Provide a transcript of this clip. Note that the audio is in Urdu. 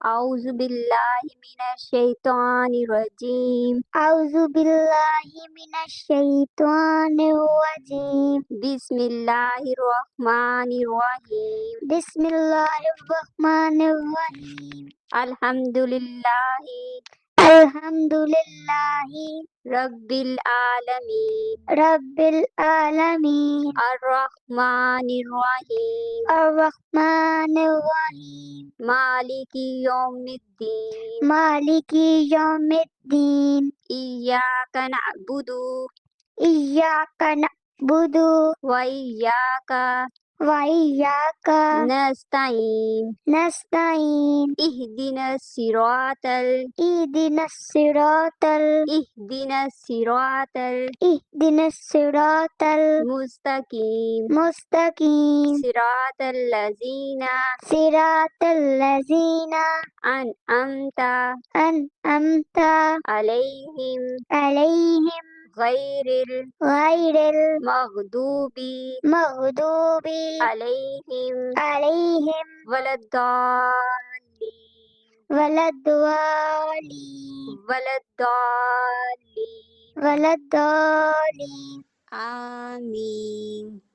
أعوذ بالله من الشيطان الرجيم. أعوذ بالله من الشيطان الرجيم. بسم الله الرحمن الرحيم. بسم الله الرحمن الرحيم. الحمد لله الحمد لله رب العالمين رب العالمين الرحمن الرحيم الرحمن الرحيم مالك يوم الدين مالك يوم الدين. إياك نعبد إياك نعبد وإياك وإياك نستعين. نستعين. اهدنا الصراط اهدنا الصراط اهدنا الصراط اهدنا الصراط المستقيم المستقيم. صراط الذين صراط الذين أنعمت أنعمت عليهم عليهم غير غير المغضوب المغضوب عليهم عليهم ولا الضالين ولا الضالين ولا الضالين. ولا الضالين. آمين.